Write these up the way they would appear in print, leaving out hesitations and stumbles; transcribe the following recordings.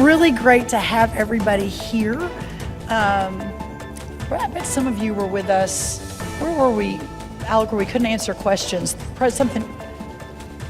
really great to have everybody here. I bet some of you were with us. Where were we, Alec, where we couldn't answer questions?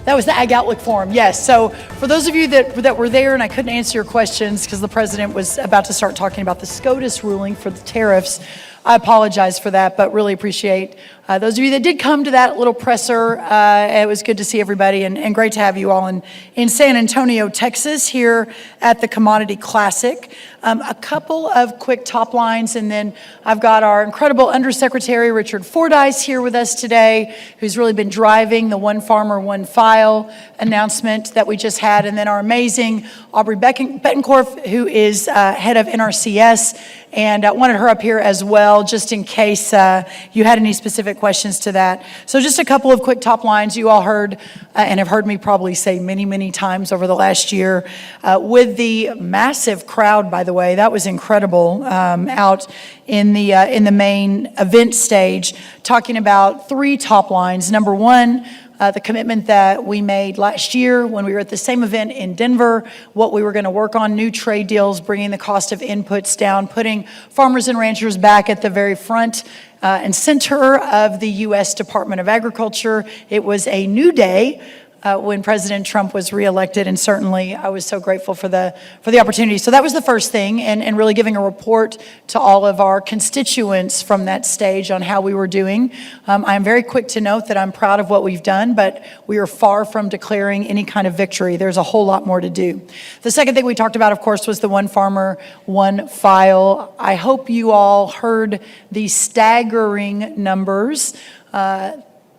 That was the Ag Outlook Forum, yes. So for those of you that were there and I couldn't answer your questions because the president was about to start talking about the SCOTUS ruling for the tariffs, I apologize for that, but really appreciate those of you that did come to that little presser. It was good to see everybody and great to have you all in San Antonio, Texas, here at the Commodity Classic. A couple of quick top lines, and then I've got our incredible Undersecretary Richard Fordyce here with us today, who's really been driving the One Farmer, One File announcement that we just had, and then our amazing Aubrey Bettenkorf, who is head of NRCS, and wanted her up here as well, just in case you had any specific questions to that. So just a couple of quick top lines you all heard and have heard me probably say many, many times over the last year. With the massive crowd, by the way, that was incredible, out in the main event stage, talking about three top lines. Number one, the commitment that we made last year when we were at the same event in Denver, what we were going to work on, new trade deals, bringing the cost of inputs down, putting farmers and ranchers back at the very front and center of the U.S. Department of Agriculture. It was a new day when President Trump was reelected, and certainly I was so grateful for the opportunity. So that was the first thing, and really giving a report to all of our constituents from that stage on how we were doing. I am very quick to note that I'm proud of what we've done, but we are far from declaring any kind of victory. There's a whole lot more to do. The second thing we talked about, of course, was the One Farmer, One File. I hope you all heard the staggering numbers.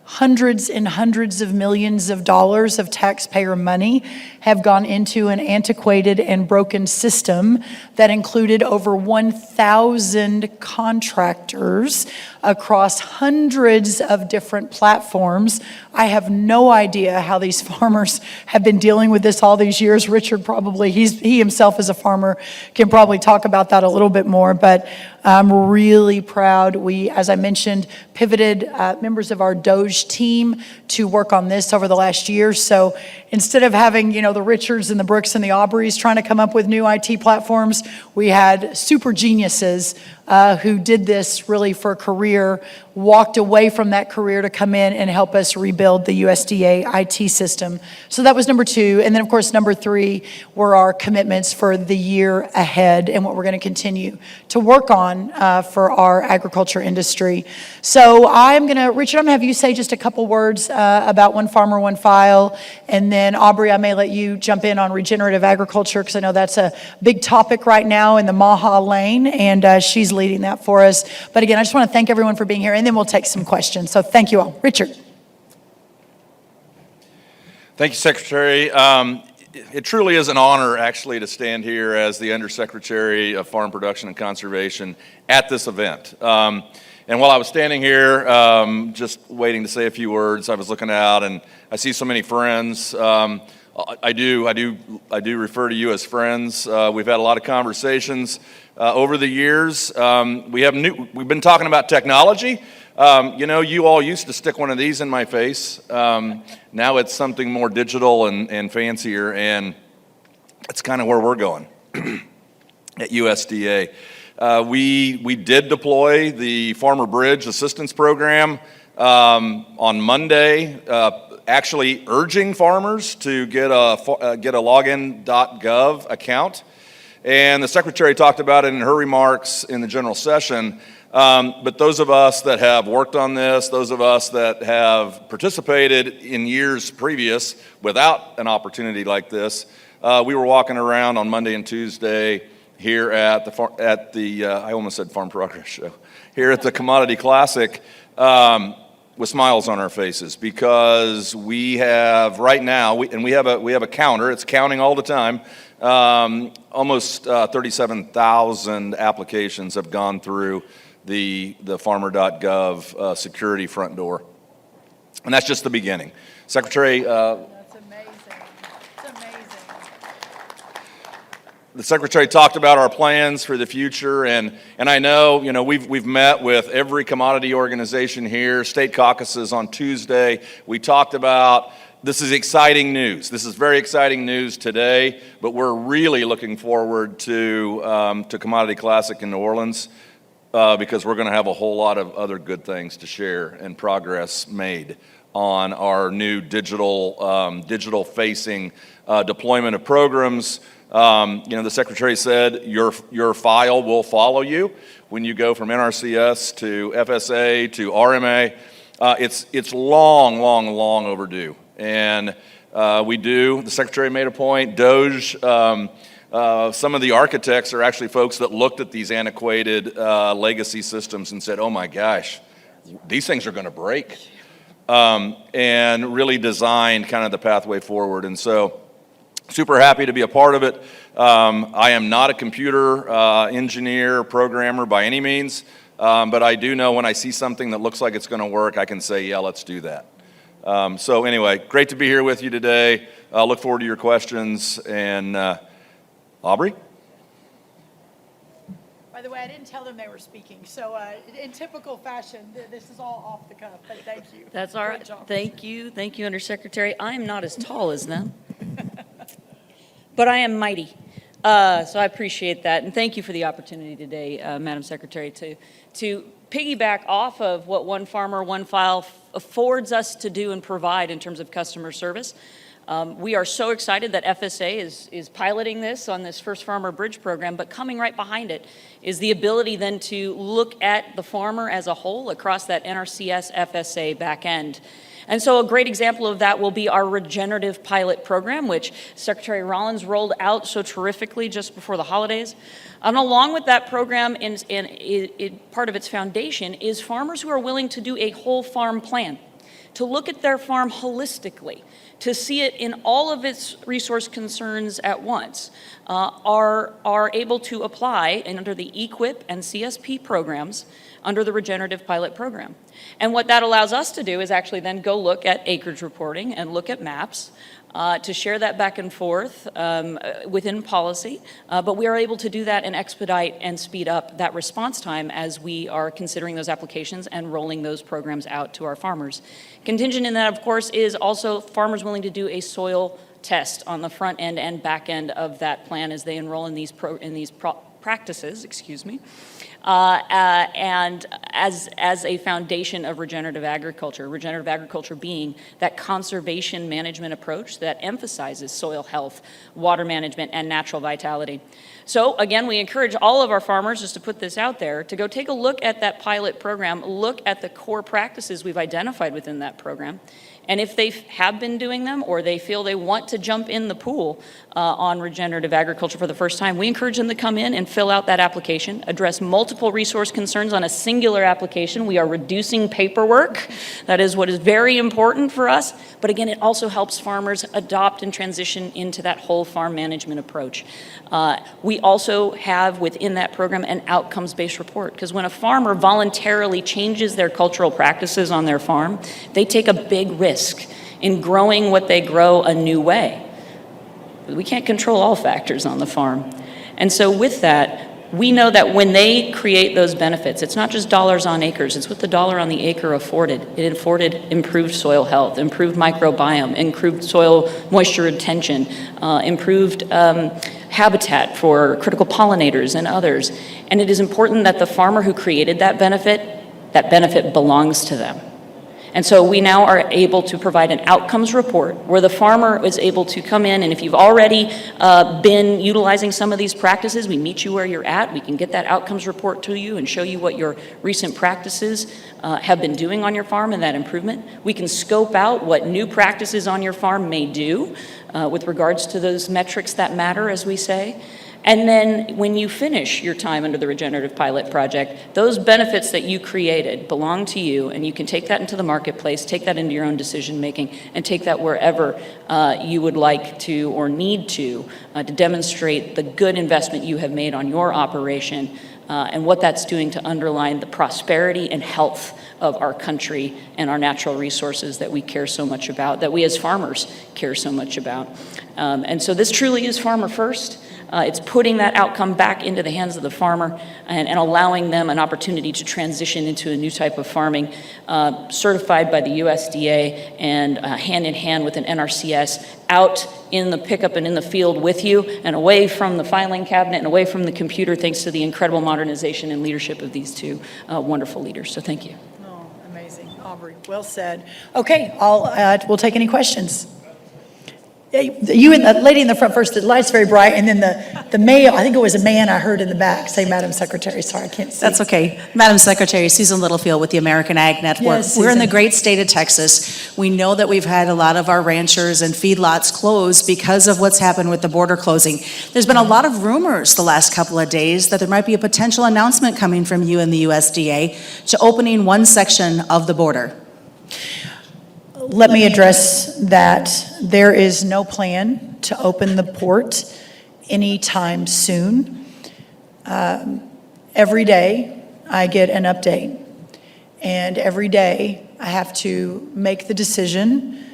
Hundreds and hundreds of millions of dollars of taxpayer money have gone into an antiquated and broken system that included over 1,000 contractors across hundreds of different platforms. I have no idea how these farmers have been dealing with this all these years. Richard probably, he himself as a farmer can probably talk about that a little bit more, but I'm really proud. We, as I mentioned, pivoted members of our DOGE team to work on this over the last year. So instead of having, the Richards and the Brooks and the Aubreys trying to come up with new IT platforms, we had super geniuses who did this really for a career, walked away from that career to come in and help us rebuild the USDA IT system. So that was number two. And then, of course, number three were our commitments for the year ahead and what we're going to continue to work on for our agriculture industry. So Richard, I'm going to have you say just a couple words about One Farmer, One File. And then, Aubrey, I may let you jump in on regenerative agriculture because I know that's a big topic right now in the Maha lane, and she's leading that for us. But again, I just want to thank everyone for being here, and then we'll take some questions. So thank you all. Richard. Thank you, Secretary. It truly is an honor, actually, to stand here as the Undersecretary of Farm Production and Conservation at this event. And while I was standing here, just waiting to say a few words, I was looking out, and I see so many friends. I do refer to you as friends. We've had a lot of conversations over the years. We've been talking about technology. You all used to stick one of these in my face. Now it's something more digital and fancier, and that's kind of where we're going at USDA. We did deploy the Farmer Bridge Assistance Program on Monday, actually urging farmers to get a login.gov account. And the Secretary talked about it in her remarks in the general session. But those of us that have worked on this, those of us that have participated in years previous without an opportunity like this, we were walking around on Monday and Tuesday here at the I almost said Farm Progress Show, here at the Commodity Classic, with smiles on our faces, because we have right now, we have a counter. It's counting all the time. Almost 37,000 applications have gone through the farmer.gov security front door, and that's just the beginning. Secretary. That's amazing. It's amazing. The Secretary talked about our plans for the future, and I know, we've met with every commodity organization here, state caucuses on Tuesday. We talked about, this is exciting news. This is very exciting news today, but we're really looking forward to Commodity Classic in New Orleans because we're going to have a whole lot of other good things to share and progress made on our new digital-facing deployment of programs. The Secretary said your file will follow you when you go from NRCS to FSA to RMA. It's long overdue. And the Secretary made a point, DOGE, some of the architects are actually folks that looked at these antiquated legacy systems and said, oh my gosh, these things are going to break. And really designed kind of the pathway forward. And so, super happy to be a part of it. I am not a computer engineer, programmer by any means, but I do know when I see something that looks like it's going to work, I can say, yeah, let's do that. So anyway, great to be here with you today. Look forward to your questions. And Aubrey? By the way, I didn't tell them they were speaking, so in typical fashion, this is all off the cuff, but thank you. That's all right. Thank you, Undersecretary. I am not as tall as them. But I am mighty, so I appreciate that, and thank you for the opportunity today, Madam Secretary, to piggyback off of what One Farmer, One File affords us to do and provide in terms of customer service. We are so excited that FSA is piloting this on this First Farmer Bridge program, but coming right behind it is the ability then to look at the farmer as a whole across that NRCS FSA back end. And so a great example of that will be our regenerative pilot program, which Secretary Rollins rolled out so terrifically just before the holidays. And along with that program, part of its foundation is farmers who are willing to do a whole farm plan, to look at their farm holistically, to see it in all of its resource concerns at once, are able to apply under the EQIP and CSP programs under the regenerative pilot program. And what that allows us to do is actually then go look at acreage reporting and look at maps to share that back and forth within policy, but we are able to do that and expedite and speed up that response time as we are considering those applications and rolling those programs out to our farmers. Contingent in that, of course, is also farmers willing to do a soil test on the front end and back end of that plan as they enroll in these practices, and as a foundation of regenerative agriculture being that conservation management approach that emphasizes soil health, water management, and natural vitality. So again, we encourage all of our farmers, just to put this out there, to go take a look at that pilot program, look at the core practices we've identified within that program, and if they have been doing them or they feel they want to jump in the pool on regenerative agriculture for the first time, we encourage them to come in and fill out that application, address multiple resource concerns on a singular application. We are reducing paperwork. That is what is very important for us. But again, it also helps farmers adopt and transition into that whole farm management approach. We also have within that program an outcomes-based report, because when a farmer voluntarily changes their cultural practices on their farm, they take a big risk in growing what they grow a new way. We can't control all factors on the farm. And so with that, we know that when they create those benefits, it's not just dollars on acres, it's what the dollar on the acre afforded. It afforded improved soil health, improved microbiome, improved soil moisture retention, improved habitat for critical pollinators and others. And it is important that the farmer who created that benefit belongs to them. And so we now are able to provide an outcomes report where the farmer is able to come in, and if you've already been utilizing some of these practices, we meet you where you're at. We can get that outcomes report to you and show you what your recent practices have been doing on your farm and that improvement. We can scope out what new practices on your farm may do with regards to those metrics that matter, as we say. And then when you finish your time under the Regenerative Pilot Project, those benefits that you created belong to you, and you can take that into the marketplace, take that into your own decision making, and take that wherever you would like to or need to demonstrate the good investment you have made on your operation and what that's doing to underline the prosperity and health of our country and our natural resources that we care so much about, that we as farmers care so much about. And so this truly is farmer first. It's putting that outcome back into the hands of the farmer and allowing them an opportunity to transition into a new type of farming, certified by the USDA and hand in hand with an NRCS, out in the pickup and in the field with you and away from the filing cabinet and away from the computer, thanks to the incredible modernization and leadership of these two wonderful leaders. So thank you. Oh, amazing. Aubrey, well said. Okay, we'll take any questions. Yeah, you and the lady in the front first, the light's very bright, and then the male, I think it was a man I heard in the back say, Madam Secretary. Sorry, I can't see. That's okay. Madam Secretary, Susan Littlefield with the American Ag Network. Yes, We're in the Susan. great state of Texas. We know that we've had a lot of our ranchers and feedlots close because of what's happened with the border closing. There's been a lot of rumors the last couple of days that there might be a potential announcement coming from you and the USDA to opening one section of the border. Let me address that. There is no plan to open the port anytime soon. Every day I get an update, and every day I have to make the decision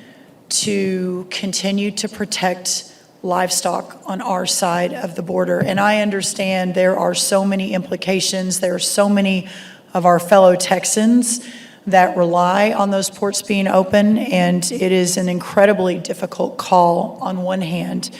to continue to protect livestock on our side of the border. And I understand there are so many implications. There are so many of our fellow Texans that rely on those ports being open, and it is an incredibly difficult call on one hand.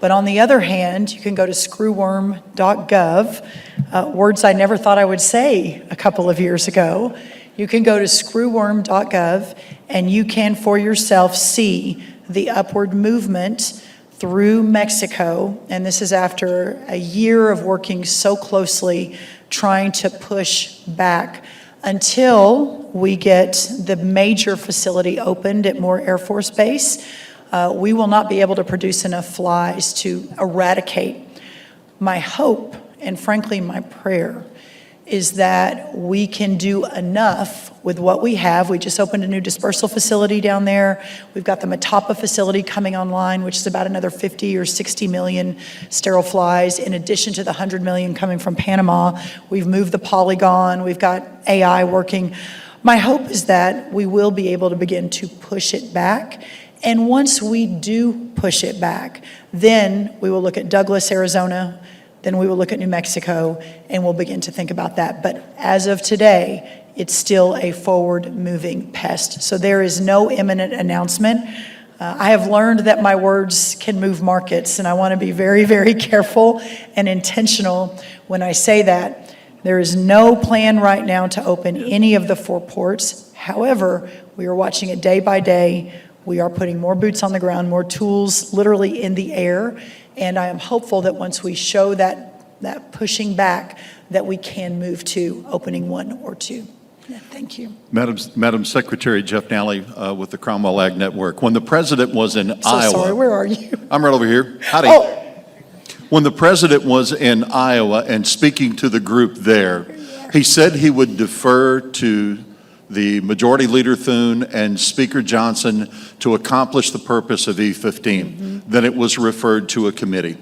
But on the other hand, you can go to screwworm.gov, words I never thought I would say a couple of years ago. You can go to screwworm.gov, and you can for yourself see the upward movement through Mexico. And this is after a year of working so closely trying to push back until we get the major facility opened at Moore Air Force Base. We will not be able to produce enough flies to eradicate. My hope, and frankly my prayer, is that we can do enough with what we have. We just opened a new dispersal facility down there. We've got the Matapa facility coming online, which is about another 50 or 60 million sterile flies, in addition to the 100 million coming from Panama. We've moved the polygon. We've got AI working. My hope is that we will be able to begin to push it back. And once we do push it back, then we will look at Douglas, Arizona. Then we will look at New Mexico, and we'll begin to think about that. But as of today, it's still a forward-moving pest. So there is no imminent announcement. I have learned that my words can move markets, and I want to be very, very careful and intentional when I say that. There is no plan right now to open any of the 4 ports. However, we are watching it day by day. We are putting more boots on the ground, more tools literally in the air. And I am hopeful that once we show that pushing back, that we can move to opening 1 or 2. Yeah, thank you. Madam Secretary, Jeff Nally with the Cromwell Ag Network. When the president was in Iowa. Sorry, where are you? I'm right over here. Howdy. Oh. When the president was in Iowa and speaking to the group there, he said he would defer to the Majority Leader Thune and Speaker Johnson to accomplish the purpose of E15. Then it was referred to a committee.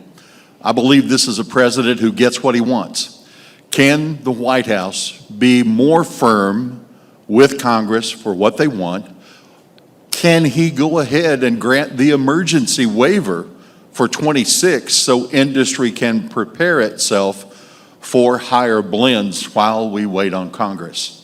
I believe this is a president who gets what he wants. Can the White House be more firm with Congress for what they want? Can he go ahead and grant the emergency waiver for 26 so industry can prepare itself for higher blends while we wait on Congress?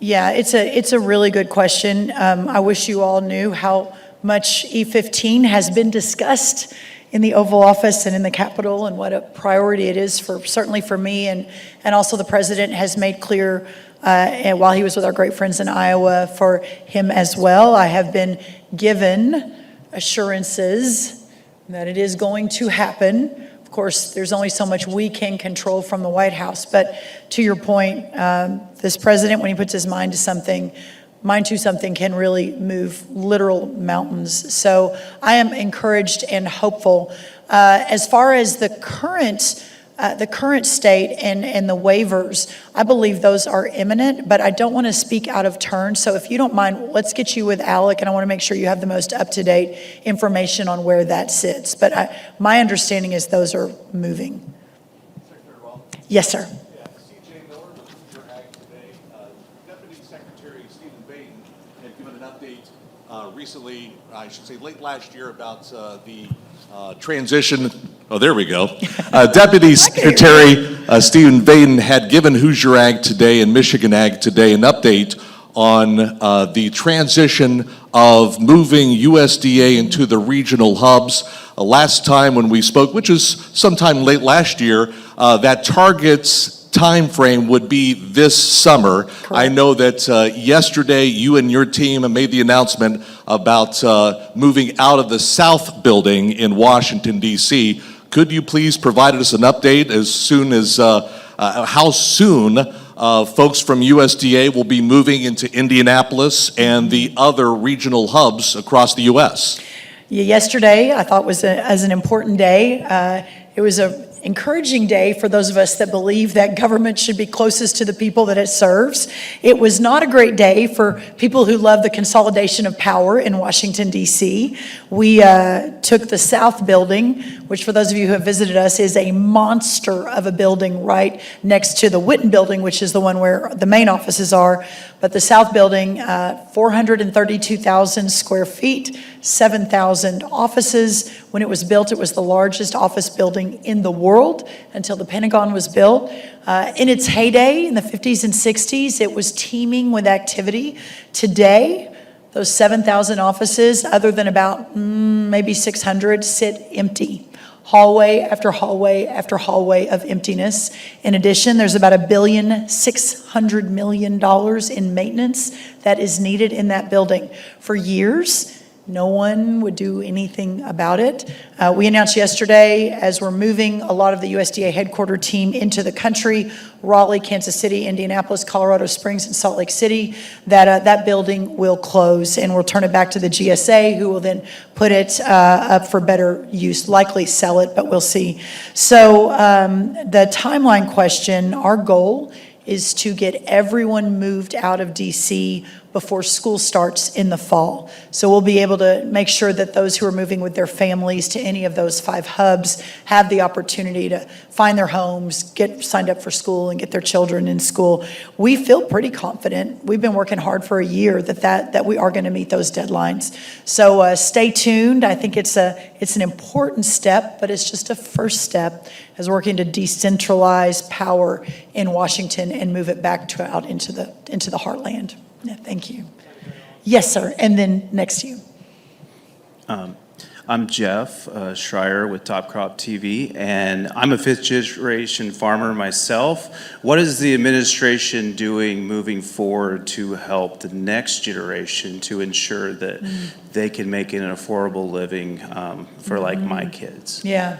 Yeah, it's a really good question. I wish you all knew how much E15 has been discussed in the Oval Office and in the Capitol, and what a priority it is certainly for me, and also the president has made clear, and while he was with our great friends in Iowa, for him as well. I have been given assurances that it is going to happen. Of course, there's only so much we can control from the White House, but to your point, this president, when he puts his mind to something can really move literal mountains. So I am encouraged and hopeful. As far as the current state and the waivers, I believe those are imminent, but I don't want to speak out of turn. So if you don't mind, let's get you with Alec, and I want to make sure you have the most up-to-date information on where that sits. But my understanding is those are moving. Secretary Rollins? Yes, sir. Yeah, C.J. Miller with Hoosier Ag today. Deputy Secretary Stephen Baden had given an update recently, I should say late last year, about the transition Oh, there we go. Deputy Secretary Stephen Baden had given Hoosier Ag Today and Michigan Ag Today an update on the transition of moving USDA into the regional hubs. Last time when we spoke, which was sometime late last year, that target's time frame would be this summer. Correct. I know that yesterday you and your team made the announcement about moving out of the South Building in Washington, D.C. Could you please provide us an update as soon as how soon folks from USDA will be moving into Indianapolis and the other regional hubs across the U.S.? Yeah, yesterday, I thought was an important day. It was an encouraging day for those of us that believe that government should be closest to the people that it serves. It was not a great day for people who love the consolidation of power in Washington, D.C. We took the South Building, which for those of you who have visited us is a monster of a building right next to the Witten Building, which is the one where the main offices are. But the South Building, 432,000 square feet, 7,000 offices. When it was built, it was the largest office building in the world until the Pentagon was built. In its heyday, in the 50s and 60s, it was teeming with activity. Today, those 7,000 offices, other than about maybe 600, sit empty. Hallway after hallway after hallway of emptiness. In addition, there's about $1.6 billion in maintenance that is needed in that building. For years, no one would do anything about it. We announced yesterday, as we're moving a lot of the USDA headquarter team into the country, Raleigh, Kansas City, Indianapolis, Colorado Springs, and Salt Lake City, that that building will close, and we'll turn it back to the GSA, who will then put it up for better use, likely sell it, but we'll see. So the timeline question, our goal is to get everyone moved out of DC before school starts in the fall. So we'll be able to make sure that those who are moving with their families to any of those 5 hubs have the opportunity to find their homes, get signed up for school, and get their children in school. We feel pretty confident. We've been working hard for a year that we are going to meet those deadlines. So stay tuned. I think it's an important step, but it's just a first step as working to decentralize power in Washington and move it back out into the heartland. Yeah, thank you. Yes, sir. And then next to you. I'm Jeff Schreier with Top Crop TV, and I'm a 5th generation farmer myself. What is the administration doing moving forward to help the next generation to ensure that they can make an affordable living for like my kids? Yeah,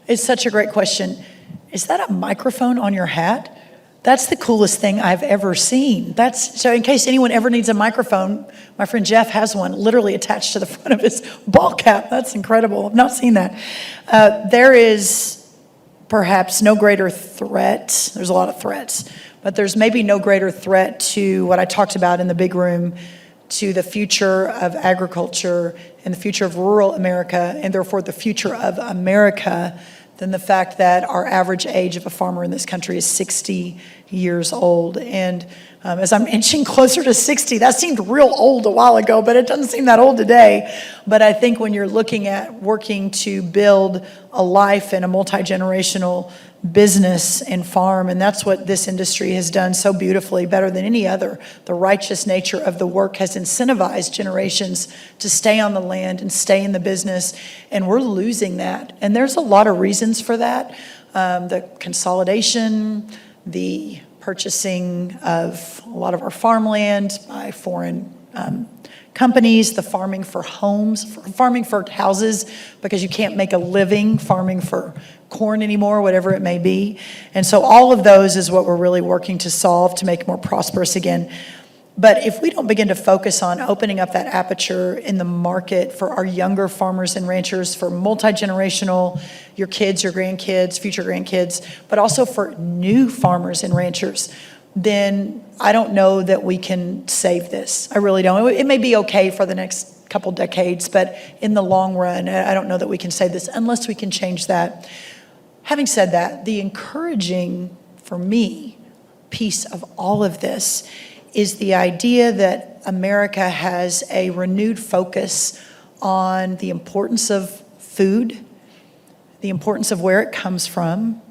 it's such a great question. Is that a microphone on your hat? That's the coolest thing I've ever seen. So in case anyone ever needs a microphone, my friend Jeff has one literally attached to the front of his ball cap. That's incredible. I've not seen that. There is perhaps no greater threat. There's a lot of threats, but there's maybe no greater threat to what I talked about in the big room, to the future of agriculture and the future of rural America, and therefore the future of America, than the fact that our average age of a farmer in this country is 60 years old. And as I'm inching closer to 60, that seemed real old a while ago, but it doesn't seem that old today. But I think when you're looking at working to build a life and a multi-generational business and farm, and that's what this industry has done so beautifully, better than any other. The righteous nature of the work has incentivized generations to stay on the land and stay in the business, and we're losing that. And there's a lot of reasons for that. The consolidation, the purchasing of a lot of our farmland by foreign companies, the farming for homes, farming for houses, because you can't make a living farming for corn anymore, whatever it may be. And so all of those is what we're really working to solve to make it more prosperous again. But if we don't begin to focus on opening up that aperture in the market for our younger farmers and ranchers, for multi-generational, your kids, your grandkids, future grandkids, but also for new farmers and ranchers, then I don't know that we can save this. I really don't. It may be okay for the next couple decades, but in the long run, I don't know that we can save this unless we can change that. Having said that, the encouraging, for me, piece of all of this is the idea that America has a renewed focus on the importance of food, the importance of where it comes from.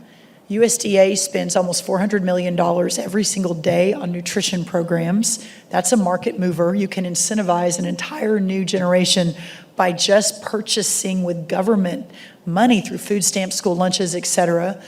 USDA spends almost $400 million every single day on nutrition programs. That's a market mover. You can incentivize an entire new generation by just purchasing with government money through food stamps, school lunches, et cetera,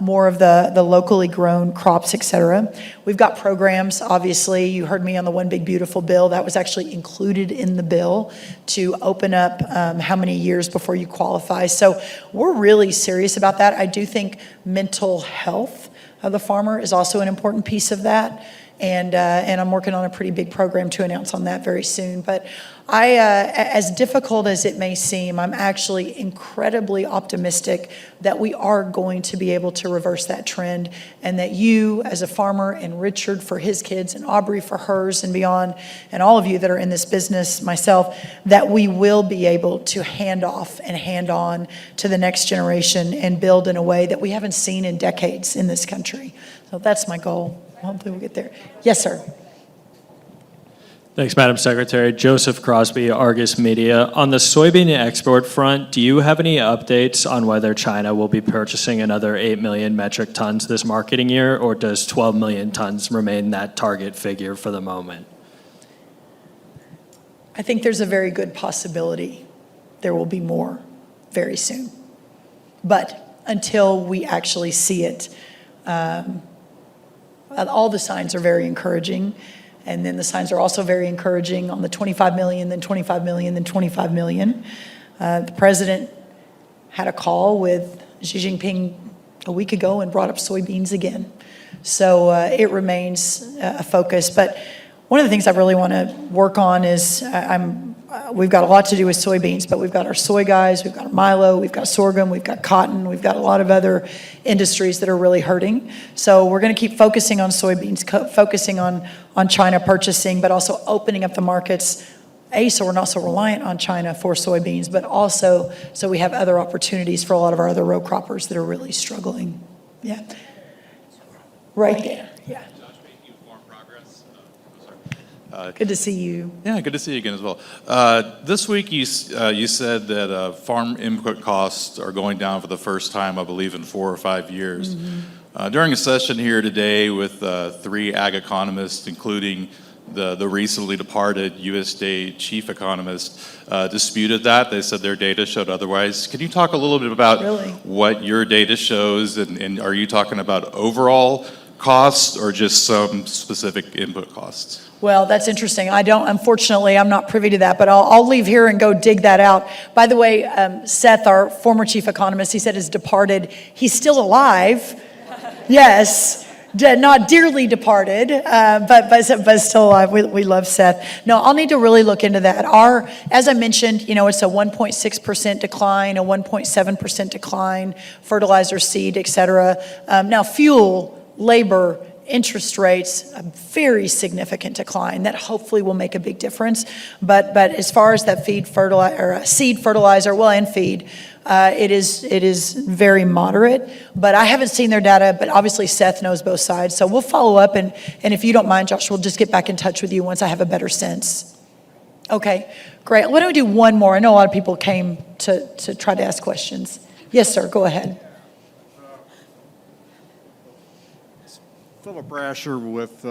more of the locally grown crops, et cetera. We've got programs, obviously. You heard me on the One Big Beautiful bill. That was actually included in the bill to open up how many years before you qualify. So we're really serious about that. I do think mental health of the farmer is also an important piece of that. And I'm working on a pretty big program to announce on that very soon. But as difficult as it may seem, I'm actually incredibly optimistic that we are going to be able to reverse that trend, and that you as a farmer, and Richard for his kids, and Aubrey for hers and beyond, and all of you that are in this business, myself, that we will be able to hand off and hand on to the next generation and build in a way that we haven't seen in decades in this country. So that's my goal. Hopefully we'll get there. Yes, sir. Thanks, Madam Secretary. Joseph Crosby, Argus Media. On the soybean export front, do you have any updates on whether China will be purchasing another 8 million metric tons this marketing year, or does 12 million tons remain that target figure for the moment? I think there's a very good possibility there will be more very soon. But until we actually see it, all the signs are very encouraging. And then the signs are also very encouraging on the 25 million, then 25 million, then 25 million. The president had a call with Xi Jinping a week ago and brought up soybeans again. So it remains a focus. But one of the things I really want to work on is we've got a lot to do with soybeans, but we've got our soy guys, we've got our milo, we've got sorghum, we've got cotton, we've got a lot of other industries that are really hurting. So we're going to keep focusing on soybeans, focusing on China purchasing, but also opening up the markets, so we're not so reliant on China for soybeans, but also so we have other opportunities for a lot of our other row croppers that are really struggling. Yeah. Right there. Yeah. Good to see you. Yeah, good to see you again as well. This week you said that farm input costs are going down for the first time, I believe, in 4 or 5 years. During a session here today with 3 ag economists, including the recently departed USDA chief economist, disputed that. They said their data showed otherwise. Can you talk a little bit about what your data shows, and are you talking about overall costs or just some specific input costs? Well, that's interesting. Unfortunately, I'm not privy to that, but I'll leave here and go dig that out. By the way, Seth, our former chief economist, he said is departed. He's still alive. Yes, not dearly departed, but still alive. We love Seth. No, I'll need to really look into that. As I mentioned, it's a 1.6% decline, a 1.7% decline, fertilizer, seed, et cetera. Now, fuel, labor, interest rates, a very significant decline that hopefully will make a big difference. But as far as that seed fertilizer, and feed, it is very moderate. But I haven't seen their data, but obviously Seth knows both sides. So we'll follow up, and if you don't mind, Josh, we'll just get back in touch with you once I have a better sense. Okay, great. Why don't we do one more? I know a lot of people came to try to ask questions. Yes, sir, go ahead. Philip Brasher with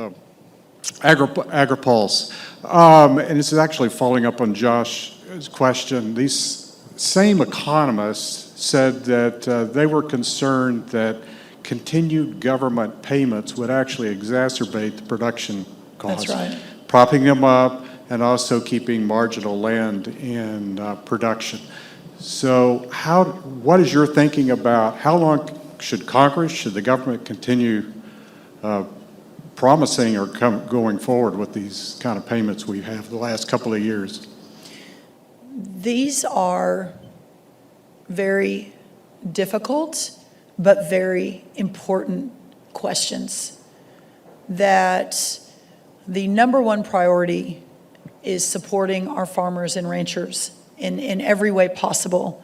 AgriPulse. And this is actually following up on Josh's question. These same economists said that they were concerned that continued government payments would actually exacerbate the production costs. That's right. Propping them up and also keeping marginal land in production. So what is your thinking about how long should the government continue promising or going forward with these kind of payments we have the last couple of years? These are very difficult but very important questions that the number one priority is supporting our farmers and ranchers in every way possible.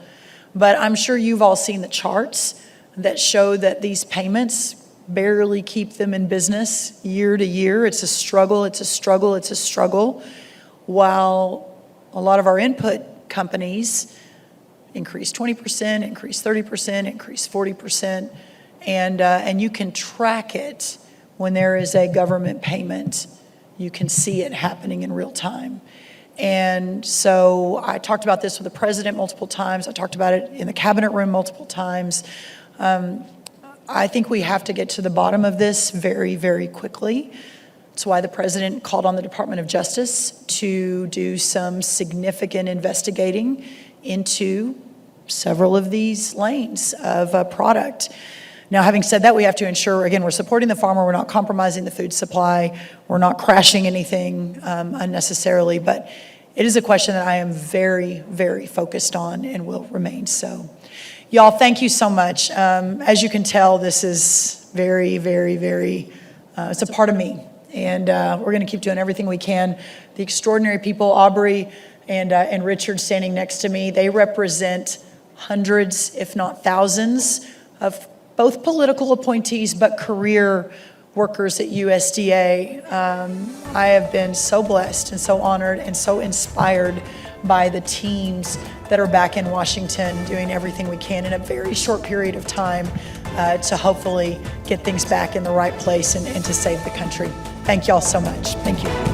But I'm sure you've all seen the charts that show that these payments barely keep them in business year to year. It's a struggle, it's a struggle, it's a struggle. While a lot of our input companies, increase 20%, increase 30%, increase 40%, and you can track it when there is a government payment. You can see it happening in real time. And so I talked about this with the president multiple times. I talked about it in the cabinet room multiple times. I think we have to get to the bottom of this very, very quickly. That's why the president called on the Department of Justice to do some significant investigating into several of these lanes of product. Now, having said that, we have to ensure, again, we're supporting the farmer, we're not compromising the food supply, we're not crashing anything unnecessarily, but it is a question that I am very, very focused on and will remain so. Y'all, thank you so much. As you can tell, this is very, very, very, it's a part of me. And we're going to keep doing everything we can. The extraordinary people, Aubrey and Richard standing next to me, they represent hundreds, if not thousands, of both political appointees but career workers at USDA. I have been so blessed and so honored and so inspired by the teams that are back in Washington doing everything we can in a very short period of time to hopefully get things back in the right place and to save the country. Thank y'all so much. Thank you.